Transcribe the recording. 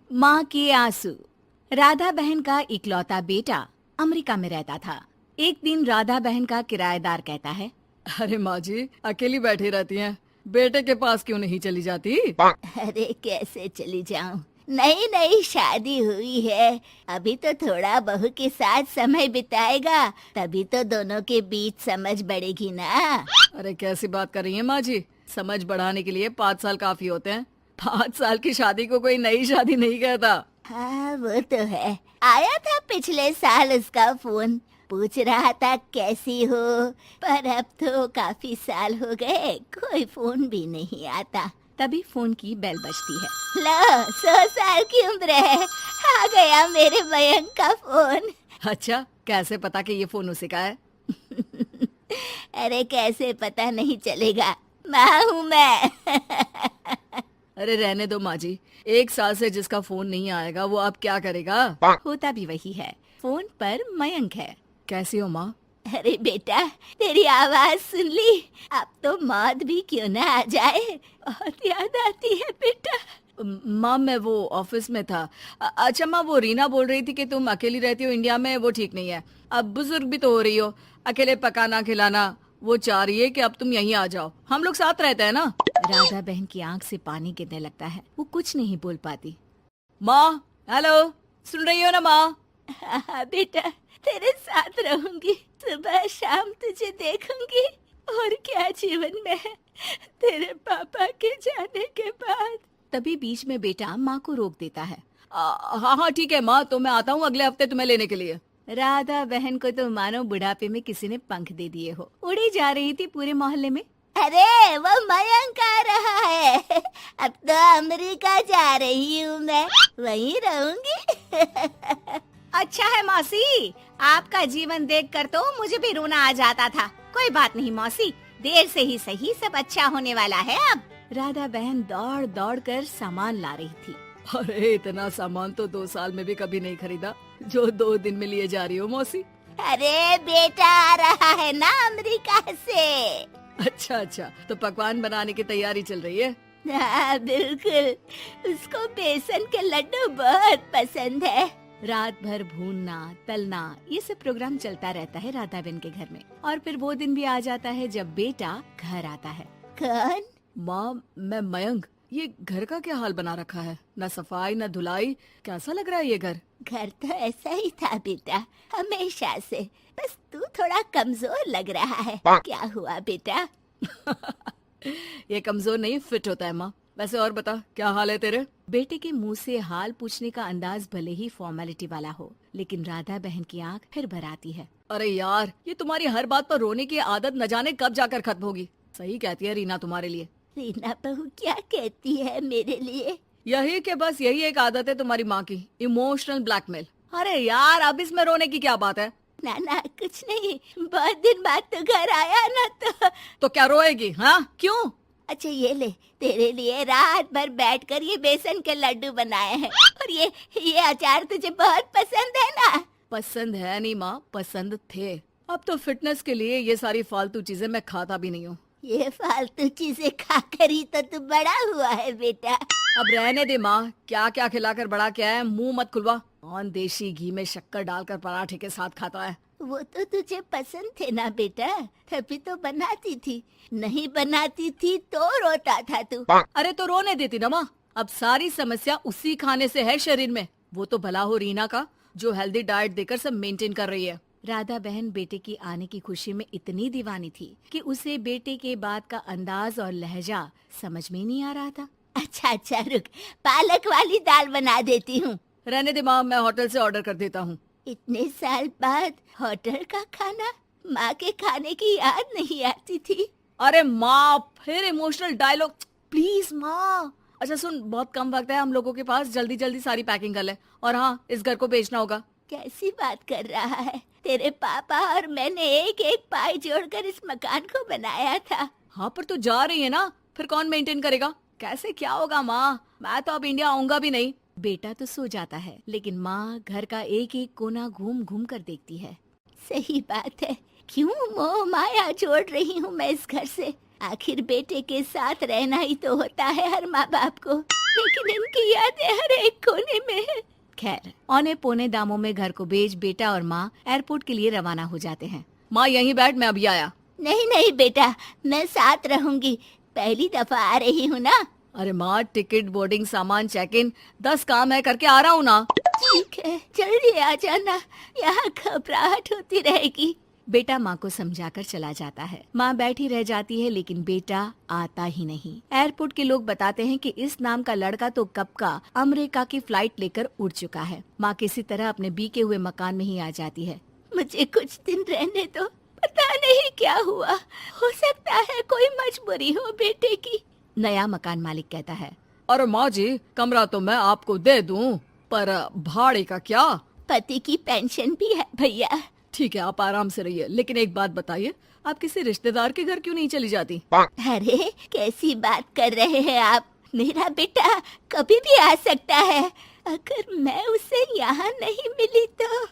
माँ के आंसू। राधा बहन का इकलौता बेटा अमेरिका में रहता था। एक दिन राधा बहन का किराएदार कहता है, अरे माँ जी अकेली बैठी रहती हैं, बेटे के पास क्यों नहीं चली जाती? अरे कैसे चली जाऊं, नई नई शादी हुई है। अभी तो थोड़ा बहू के साथ समय बिताएगा, तभी तो दोनों के बीच समझ बढ़ेगी ना। अरे कैसी बात कर रही हैं माँ जी, समझ बढ़ाने के लिए 5 साल काफी होते हैं। 5 साल की शादी को कोई नई शादी नहीं कहता। हाँ वो तो है। आया था पिछले साल उसका फोन, पूछ रहा था कैसी हो, पर अब तो काफी साल हो गए, कोई फोन भी नहीं आता। तभी फोन की बेल बजती है। लो 100 साल की उम्र है, आ गया मेरे मयंक का फोन। अच्छा, कैसे पता कि ये फोन उसी का है? अरे कैसे पता नहीं चलेगा, माँ हूँ मैं। अरे रहने दो माँ जी, 1 साल से जिसका फोन नहीं आएगा वो अब क्या करेगा? होता भी वही है। फोन पर मयंक है। कैसी हो माँ? अरे बेटा, तेरी आवाज सुन ली, अब तो मौत भी क्यों ना आ जाए, बहुत याद आती है बेटा। माँ मैं वो ऑफिस में था। अच्छा माँ, वो रीना बोल रही थी कि तुम अकेली रहती हो इंडिया में, वो ठीक नहीं है। अब बुजुर्ग भी तो हो रही हो, अकेले पकाना खिलाना, वो चाह रही है कि अब तुम यहीं आ जाओ, हम लोग साथ रहते हैं ना। राधा बहन की आंख से पानी गिरने लगता है। वो कुछ नहीं बोल पाती। माँ हेलो, सुन रही हो ना माँ? हाँ बेटा, तेरे साथ रहूंगी, सुबह शाम तुझे देखूंगी, और क्या जीवन में है तेरे पापा के जाने के बाद। तभी बीच में बेटा माँ को रोक देता है। हाँ हाँ ठीक है माँ, तो मैं आता हूँ अगले हफ्ते तुम्हें लेने के लिए। राधा बहन को तो मानो बुढ़ापे में किसी ने पंख दे दिए हो। उड़ी जा रही थी पूरे मोहल्ले में। अरे वो मयंक आ रहा है, अब तो अमेरिका जा रही हूँ मैं, वहीं रहूंगी। अच्छा है मौसी, आपका जीवन देखकर तो मुझे भी रोना आ जाता था। कोई बात नहीं मौसी, देर से ही सही, सब अच्छा होने वाला है अब। राधा बहन दौड़ दौड़ कर सामान ला रही थी। अरे इतना सामान तो 2 साल में भी कभी नहीं खरीदा जो 2 दिन में लिए जा रही हो मौसी। अरे बेटा आ रहा है ना अमेरिका से। अच्छा अच्छा, तो पकवान बनाने की तैयारी चल रही है? हाँ बिल्कुल, उसको बेसन के लड्डू बहुत पसंद है। रात भर भूनना तलना ये सब प्रोग्राम चलता रहता है राधा बहन के घर में। और फिर वो दिन भी आ जाता है जब बेटा घर आता है। कौन? माँ मैं मयंक। ये घर का क्या हाल बना रखा है, न सफाई न धुलाई, कैसा लग रहा है ये घर? घर तो ऐसा ही था बेटा, हमेशा से, बस तू थोड़ा कमजोर लग रहा है। क्या हुआ बेटा? ये कमजोर नहीं, फिट होता है माँ। वैसे और बता, क्या हाल है तेरे? बेटे के मुंह से हाल पूछने का अंदाज भले ही फॉर्मेलिटी वाला हो, लेकिन राधा बहन की आंख फिर भर आती है। अरे यार, ये तुम्हारी हर बात पर रोने की आदत न जाने कब जाकर खत्म होगी। सही कहती है रीना तुम्हारे लिए। रीना बहू क्या कहती है मेरे लिए? यही के बस यही एक आदत है तुम्हारी माँ की, इमोशनल ब्लैकमेल। अरे यार, अब इसमें रोने की क्या बात है? ना ना कुछ नहीं, बहुत दिन बाद तो घर आया ना, तो क्या रोएगी? हाँ क्यों? अच्छा ये ले, तेरे लिए रात भर बैठकर ये बेसन के लड्डू बनाए हैं, और ये अचार तुझे बहुत पसंद है ना? पसंद है नहीं माँ, पसंद थे। अब तो फिटनेस के लिए ये सारी फालतू चीजें मैं खाता भी नहीं हूँ। ये फालतू चीजें खाकर ही तो तू बड़ा हुआ है बेटा। अब रहने दे माँ, क्या क्या खिलाकर बड़ा किया है, मुंह मत खुलवा। कौन देशी घी में शक्कर डालकर पराठे के साथ खाता है? वो तो तुझे पसंद थे ना बेटा, तभी तो बनाती थी, नहीं बनाती थी तो रोता था तू। अरे तो रोने देती ना माँ, अब सारी समस्या उसी खाने से है शरीर में। वो तो भला हो रीना का, जो हेल्दी डाइट देकर सब मेंटेन कर रही है। राधा बहन बेटे की आने की खुशी में इतनी दीवानी थी कि उसे बेटे के बात का अंदाज और लहजा समझ में नहीं आ रहा था। अच्छा अच्छा रुक, पालक वाली दाल बना देती हूँ। रहने दे माँ, मैं होटल से ऑर्डर कर देता हूँ। इतने साल बाद होटल का खाना, माँ के खाने की याद नहीं आती थी। अरे माँ, फिर इमोशनल डायलॉग, प्लीज माँ। अच्छा सुन, बहुत कम वक्त है हम लोगों के पास, जल्दी जल्दी सारी पैकिंग कर ले। और हाँ, इस घर को बेचना होगा। कैसी बात कर रहा है? तेरे पापा और मैंने एक एक पाई जोड़कर इस मकान को बनाया था। हाँ पर तू जा रही है ना, फिर कौन मेंटेन करेगा? कैसे क्या होगा माँ, मैं तो अब इंडिया आऊंगा भी नहीं। बेटा तो सो जाता है, लेकिन माँ घर का एक एक कोना घूम घूम कर देखती है। सही बात है, क्यों मोह माया जोड़ रही हूँ मैं इस घर से? आखिर बेटे के साथ रहना ही तो होता है हर माँ बाप को। लेकिन इनकी यादें हर एक कोने में है। खैर, औने पौने दामों में घर को बेच बेटा और माँ एयरपोर्ट के लिए रवाना हो जाते हैं। माँ यहीं बैठ, मैं अभी आया। नहीं नहीं बेटा, मैं साथ रहूंगी, पहली दफा आ रही हूँ ना। अरे माँ, टिकट, बोर्डिंग, सामान, चेक इन, 10 काम है, करके आ रहा हूँ ना। ठीक है, जल्दी आ जाना, यहाँ घबराहट होती रहेगी। बेटा माँ को समझाकर चला जाता है। माँ बैठी रह जाती है लेकिन बेटा आता ही नहीं। एयरपोर्ट के लोग बताते हैं कि इस नाम का लड़का तो कब का अमेरिका की फ्लाइट लेकर उड़ चुका है। माँ किसी तरह अपने बीके हुए मकान में ही आ जाती है। मुझे कुछ दिन रहने दो, पता नहीं क्या हुआ, हो सकता है कोई मजबूरी हो बेटे की। नया मकान मालिक कहता है। अरे माँ जी, कमरा तो मैं आपको दे दूँ, पर भाड़े का क्या? पति की पेंशन भी है भैया। ठीक है, आप आराम से रहिए, लेकिन एक बात बताइए, आप किसी रिश्तेदार के घर क्यों नहीं चली जाती? अरे कैसी बात कर रहे हैं आप, मेरा बेटा कभी भी आ सकता है। अगर मैं उसे यहाँ नहीं मिली तो